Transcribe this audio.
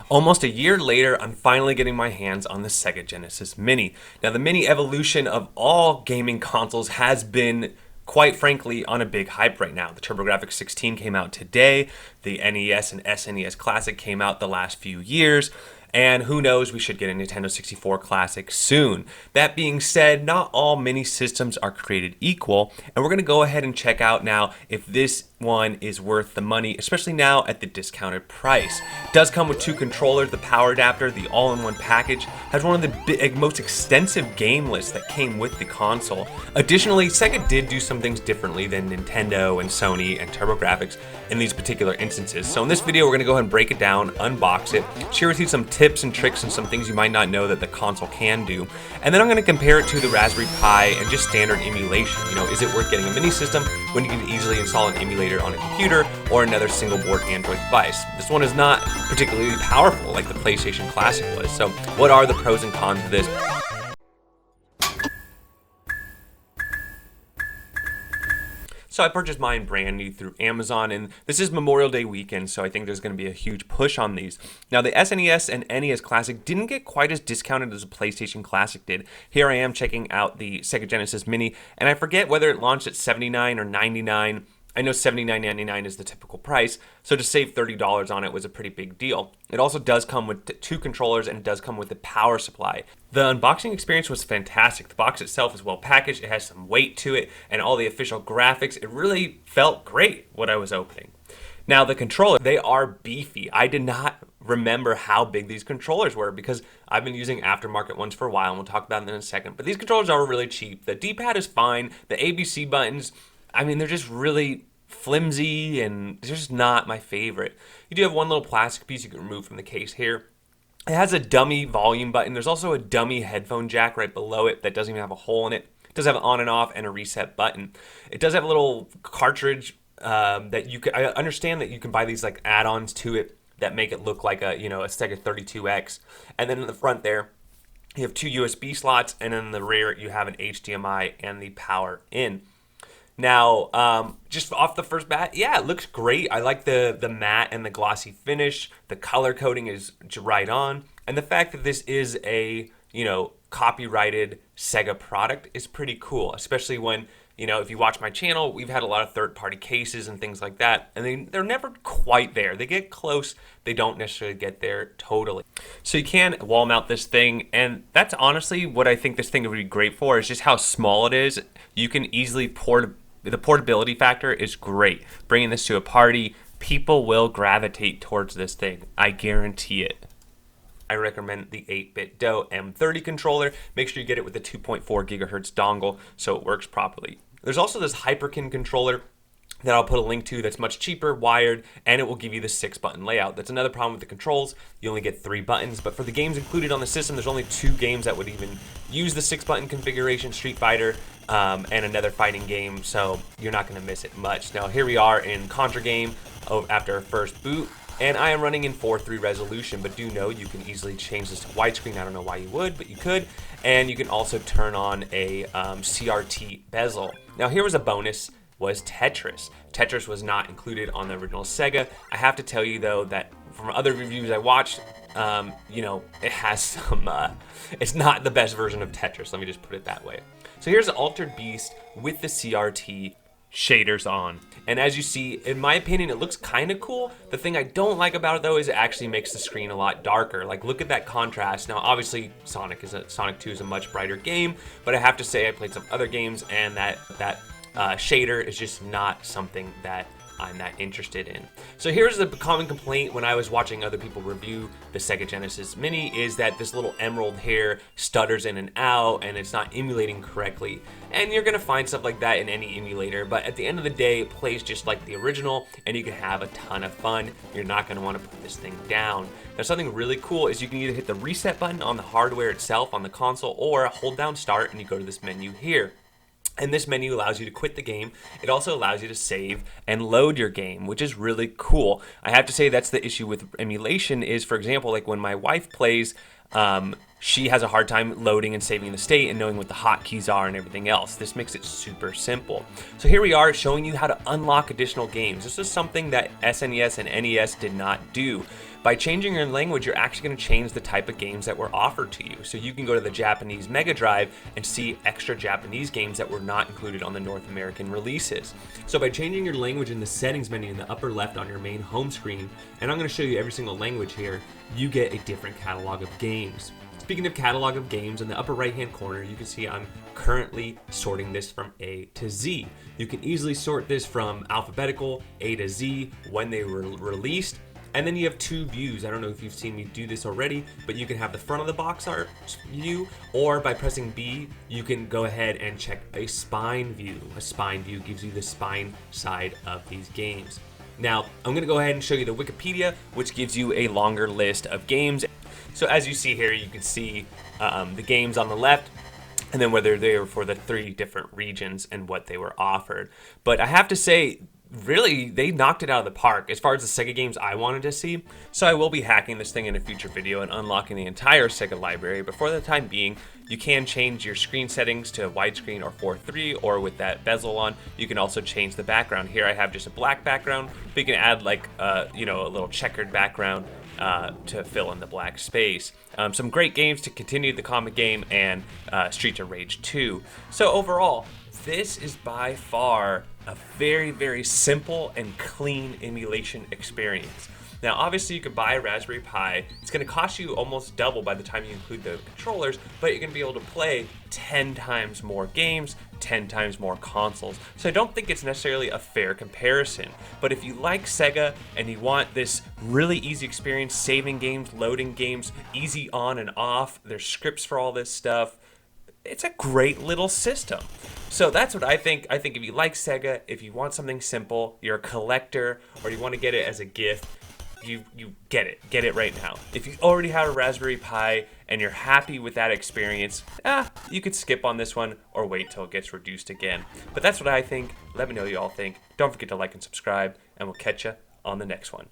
Almost a year later, I'm finally getting my hands on the Sega Genesis Mini. Now, the Mini evolution of all gaming consoles has been, quite frankly, on a big hype right now. The TurboGrafx 16 came out today, the NES and SNES Classic came out the last few years, and who knows, we should get a Nintendo 64 Classic soon. That being said, not all mini systems are created equal, and we're going to go ahead and check out now if this one is worth the money, especially now at the discounted price. It does come with two controllers, the power adapter, the all-in-one package, has one of the most extensive game lists that came with the console. Additionally, Sega did do some things differently than Nintendo and Sony and TurboGrafx in these particular instances. So in this video, we're going to go ahead and break it down, unbox it, share with you some tips and tricks and some things you might not know that the console can do. And then I'm going to compare it to the Raspberry Pi and just standard emulation. You know, is it worth getting a mini system when you can easily install an emulator on a computer or another single board Android device? This one is not particularly powerful like the PlayStation Classic was. So what are the pros and cons of this? So I purchased mine brand new through Amazon, and this is Memorial Day weekend, so I think there's going to be a huge push on these. Now, the SNES and NES Classic didn't get quite as discounted as the PlayStation Classic did. Here I am checking out the Sega Genesis Mini, and I forget whether it launched at $79 or $99. I know $79.99 is the typical price, so to save $30 on it was a pretty big deal. It also does come with two controllers, and it does come with the power supply. The unboxing experience was fantastic. The box itself is well packaged, it has some weight to it, and all the official graphics. It really felt great what I was opening. Now the controller, they are beefy. I did not remember how big these controllers were because I've been using aftermarket ones for a while, and we'll talk about them in a second. But these controllers are really cheap. The D-pad is fine. The ABC buttons, I mean, they're just really flimsy and they're just not my favorite. You do have one little plastic piece you can remove from the case here. It has a dummy volume button. There's also a dummy headphone jack right below it that doesn't even have a hole in it. It does have an on and off and a reset button. It does have a little cartridge that you can, I understand that you can buy these like add-ons to it that make it look like a, you know, a Sega 32X. And then in the front there, you have two USB slots, and in the rear you have an HDMI and the power in. Now, just off the first bat, yeah, it looks great. I like the matte and the glossy finish. The color coding is right on. And the fact that this is a, you know, copyrighted Sega product is pretty cool, especially when, you know, if you watch my channel, we've had a lot of third-party cases and things like that, and they're never quite there. They get close. They don't necessarily get there totally. So you can wall mount this thing, and that's honestly what I think this thing would be great for, is just how small it is. You can easily the portability factor is great. Bringing this to a party, people will gravitate towards this thing. I guarantee it. I recommend the 8-bit DOE M30 controller. Make sure you get it with the 2.4 gigahertz dongle so it works properly. There's also this Hyperkin controller that I'll put a link to that's much cheaper, wired, and it will give you the 6-button layout. That's another problem with the controls. You only get 3 buttons, but for the games included on the system, there's only 2 games that would even use the 6-button configuration, Street Fighter, and another fighting game, so you're not going to miss it much. Now here we are in Contra game after our first boot, and I am running in 4:3 resolution, but do know you can easily change this to widescreen. I don't know why you would, but you could, and you can also turn on a CRT bezel. Now here was a bonus, was Tetris. Tetris was not included on the original Sega. I have to tell you though that from other reviews I watched, you know, it has some, it's not the best version of Tetris, let me just put it that way. So here's an Altered Beast with the CRT shaders on. And as you see, in my opinion, it looks kind of cool. The thing I don't like about it though is it actually makes the screen a lot darker. Like, look at that contrast. Now obviously Sonic 2 is a much brighter game, but I have to say I played some other games and that shader is just not something that I'm that interested in. So here's the common complaint when I was watching other people review the Sega Genesis Mini, is that this little emerald hair stutters in and out and it's not emulating correctly. And you're gonna find stuff like that in any emulator, but at the end of the day, it plays just like the original and you can have a ton of fun. You're not gonna wanna put this thing down. Now something really cool is you can either hit the reset button on the hardware itself on the console or hold down start and you go to this menu here. And this menu allows you to quit the game. It also allows you to save and load your game, which is really cool. I have to say that's the issue with emulation is, for example, like when my wife plays, she has a hard time loading and saving the state and knowing what the hotkeys are and everything else. This makes it super simple. So here we are showing you how to unlock additional games. This is something that SNES and NES did not do. By changing your language, you're actually going to change the type of games that were offered to you. So you can go to the Japanese Mega Drive and see extra Japanese games that were not included on the North American releases. So by changing your language in the settings menu in the upper left on your main home screen, and I'm going to show you every single language here, you get a different catalog of games. Speaking of catalog of games, in the upper right hand corner, you can see I'm currently sorting this from A to Z. You can easily sort this from alphabetical, A to Z, when they were released. And then you have two views. I don't know if you've seen me do this already, but you can have the front of the box art view, or by pressing B, you can go ahead and check a spine view. A spine view gives you the spine side of these games. Now, I'm gonna go ahead and show you the Wikipedia, which gives you a longer list of games. So as you see here, you can see the games on the left, and then whether they were for the 3 different regions and what they were offered. But I have to say, really, they knocked it out of the park as far as the Sega games I wanted to see. So I will be hacking this thing in a future video and unlocking the entire Sega library, but for the time being, you can change your screen settings to widescreen or 4:3, or with that bezel on, you can also change the background. Here I have just a black background, but you can add like a little checkered background to fill in the black space. Some great games to continue the comic game, and Streets of Rage 2. So overall, this is by far a very, very simple and clean emulation experience. Now, obviously, you could buy a Raspberry Pi. It's going to cost you almost double by the time you include the controllers, but you're going to be able to play 10 times more games, 10 times more consoles. So I don't think it's necessarily a fair comparison. But if you like Sega and you want this really easy experience, saving games, loading games, easy on and off, there's scripts for all this stuff, it's a great little system. So that's what I think. I think if you like Sega, if you want something simple, you're a collector, or you want to get it as a gift, you get it right now. If you already have a Raspberry Pi and you're happy with that experience, you could skip on this one or wait till it gets reduced again. But that's what I think. Let me know what you all think. Don't forget to like and subscribe, and we'll catch you on the next one.